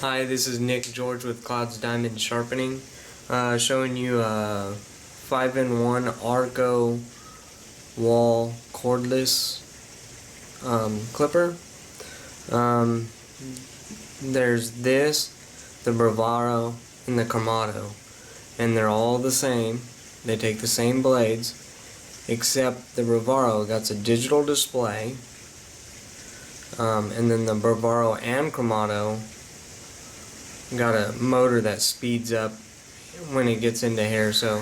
Hi, this is Nick George with Cloud's Diamond Sharpening, showing you a 5-in-1 Arco Wahl cordless clipper. There's this, the Bravura, and the Chomado, and they're all the same. They take the same blades, except the Bravura got a digital display, and then the Bravura and Chomado got a motor that speeds up when it gets into hair, so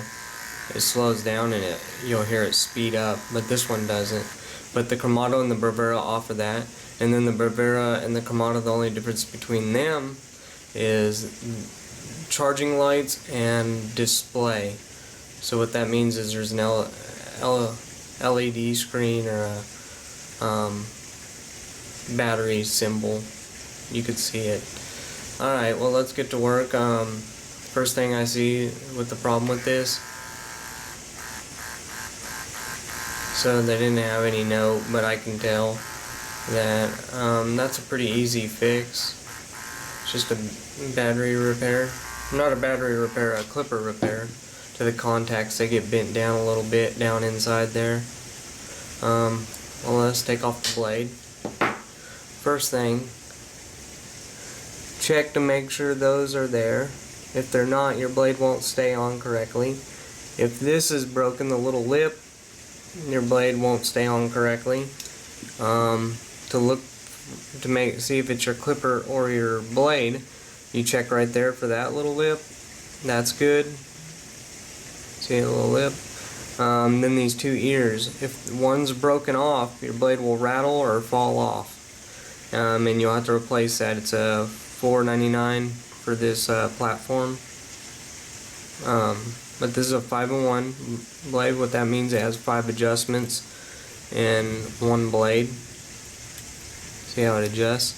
it slows down and you'll hear it speed up, but this one doesn't. But the Chomado and the Bravura offer that, and then the Bravura and the Chomado, the only difference between them is charging lights and display. So what that means is there's an LED screen or a battery symbol. You could see it. Alright, well, let's get to work. First thing I see with the problem with this, so they didn't have any note, but I can tell that that's a pretty easy fix. It's just a battery repair. Not a battery repair, a clipper repair to the contacts. They get bent down a little bit down inside there. Well, let's take off the blade. First thing, check to make sure those are there. If they're not, your blade won't stay on correctly. If this is broken, the little lip, your blade won't stay on correctly. See if it's your clipper or your blade, you check right there for that little lip. That's good. See a little lip? Then these two ears. If one's broken off, your blade will rattle or fall off. And you'll have to replace that. It's a $4.99 for this platform. But this is a 5-in-1 blade. What that means, it has 5 adjustments in one blade. See how it adjusts?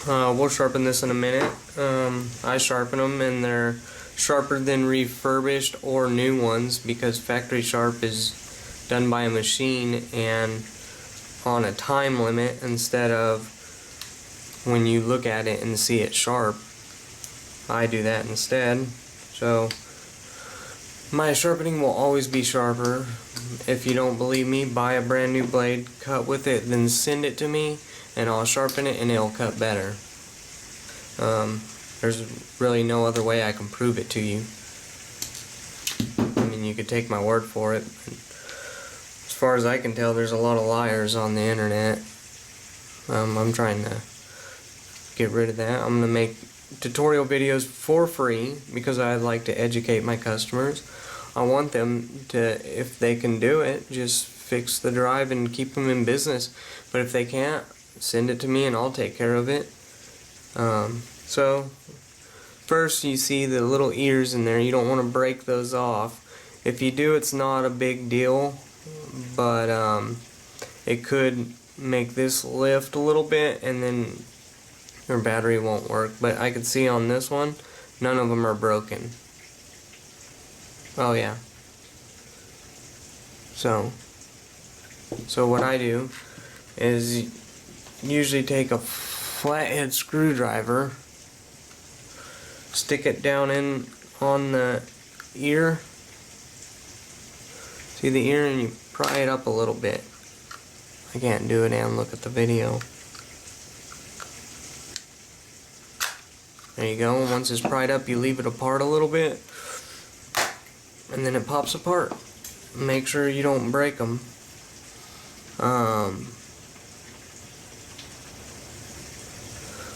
We'll sharpen this in a minute. I sharpen them, and they're sharper than refurbished or new ones, because factory sharp is done by a machine and on a time limit instead of when you look at it and see it sharp. I do that instead. So my sharpening will always be sharper. If you don't believe me, buy a brand new blade, cut with it, then send it to me and I'll sharpen it and it'll cut better. There's really no other way I can prove it to you. I mean, you could take my word for it. As far as I can tell, there's a lot of liars on the internet. I'm trying to get rid of that. I'm going to make tutorial videos for free because I like to educate my customers. I want them to, if they can do it, just fix the drive and keep them in business. But if they can't, send it to me and I'll take care of it. So first, you see the little ears in there. You don't want to break those off. If you do, it's not a big deal, but it could make this lift a little bit and then your battery won't work. But I can see on this one, none of them are broken. Oh yeah. So what I do is usually take a flathead screwdriver, stick it down in on the ear. See the ear, and you pry it up a little bit. I can't do it and look at the video. There you go. Once it's pried up, you leave it apart a little bit, and then it pops apart. Make sure you don't break them.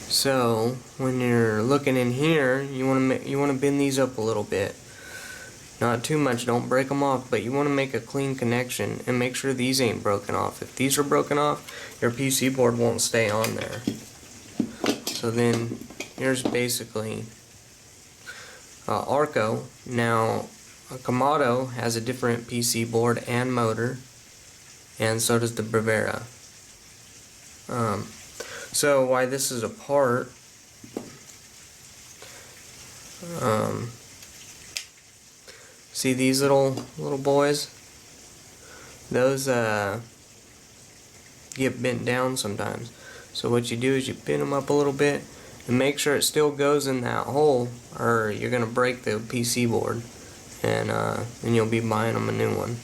So when you're looking in here, you want to bend these up a little bit. Not too much. Don't break them off, but you want to make a clean connection and make sure these ain't broken off. If these are broken off, your PC board won't stay on there. So then here's basically Arco. Now a Chomado has a different PC board and motor, and so does the Bravura. So why this is apart, see these little boys? Those get bent down sometimes. So what you do is you bend them up a little bit and make sure it still goes in that hole, or you're gonna break the PC board, and you'll be buying them a new one.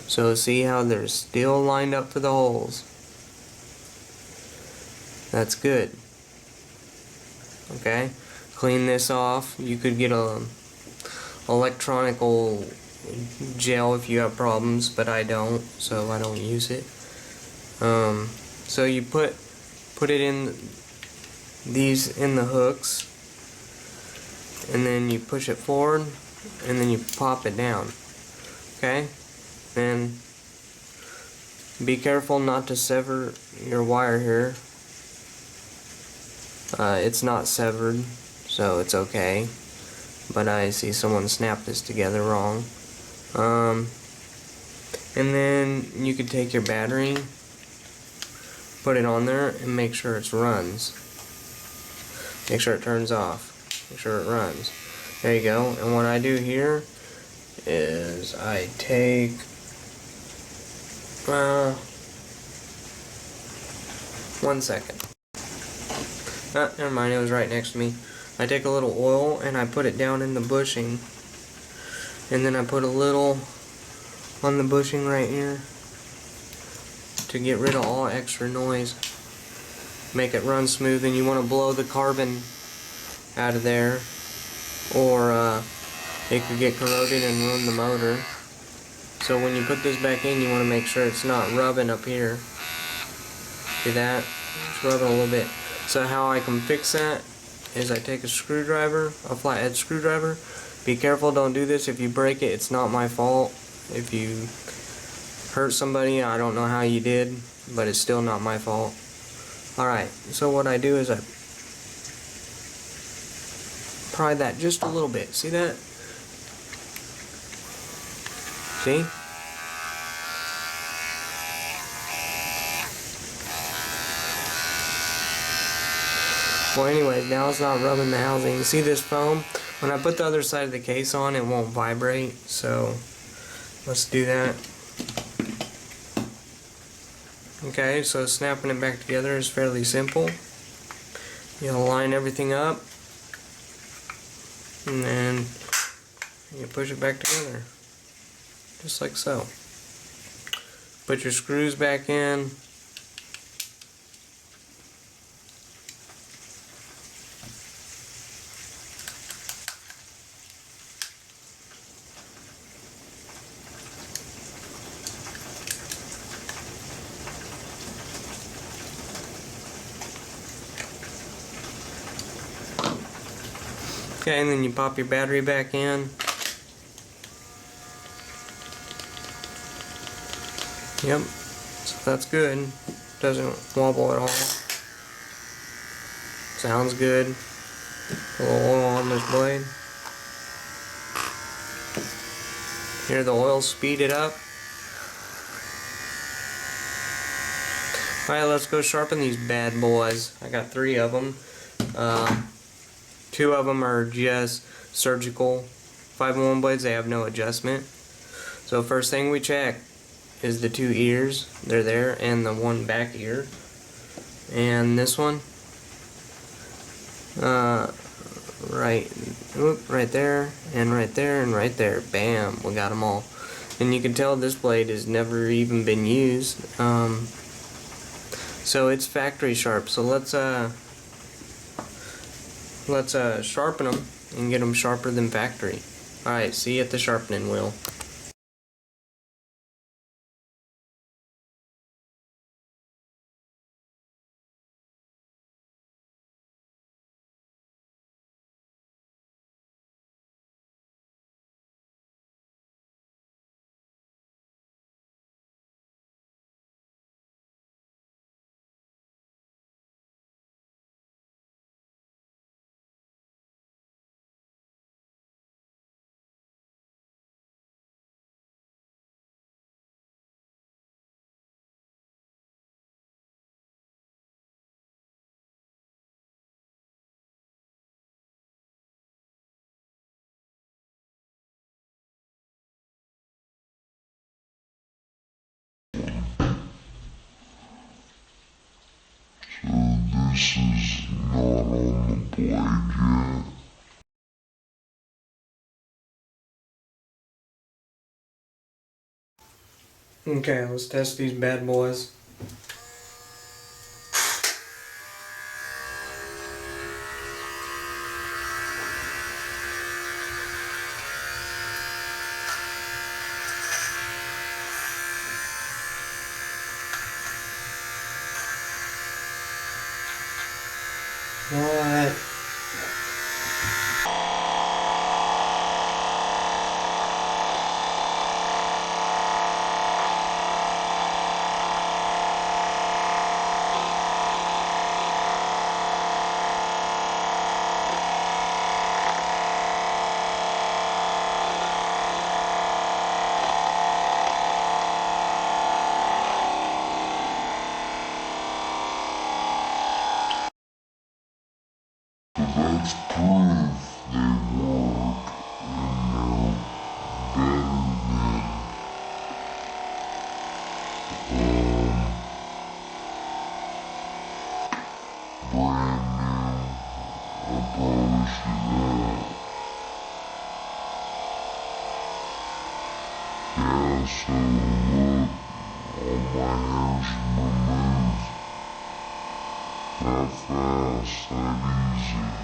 So see how they're still lined up for the holes. That's good. Okay, clean this off. You could get a electronical gel if you have problems, but I don't, so I don't use it. So you put it in these in the hooks, and then you push it forward, and then you pop it down. Okay, and be careful not to sever your wire here. It's not severed, so it's okay, but I see someone snap this together wrong. And then you could take your battery, put it on there, and make sure it runs. Make sure it turns off. Make sure it runs. There you go. And what I do here is I take one second. Never mind, it was right next to me. I take a little oil and I put it down in the bushing, and then I put a little on the bushing right here to get rid of all extra noise. Make it run smooth, and you want to blow the carbon out of there, or it could get corroded and ruin the motor. So when you put this back in, you want to make sure it's not rubbing up here. See that? It's rubbing a little bit. So how I can fix that is I take a screwdriver, a flathead screwdriver. Be careful, don't do this. If you break it, it's not my fault. If you hurt somebody, I don't know how you did, but it's still not my fault. Alright, so what I do is I pry that just a little bit. See that? See? Well, anyways, now it's not rubbing the housing. You see this foam? When I put the other side of the case on, it won't vibrate. So let's do that. Okay, so snapping it back together is fairly simple. You'll line everything up, and then you push it back together, just like so. Put your screws back in. Okay, and then you pop your battery back in. Yep, so that's good. Doesn't wobble at all. Sounds good. A little oil on this blade. Hear the oil speed it up. Alright, let's go sharpen these bad boys. I got 3 of them. 2 of them are just surgical 5-in-1 blades. They have no adjustment. So first thing we check is the 2 ears. They're there, and the 1 back ear. And this one, right there, and right there, and right there. Bam, we got them all. And you can tell this blade has never even been used. So it's factory sharp. So let's sharpen them and get them sharper than factory. Alright, see you at the sharpening wheel. grease is not on the blade yet. Okay, let's test these bad boys. Alright. That's proof they work, and they're better than brand new. I promise you that. Yeah, so look, all my hair's removed. That fast, that easy.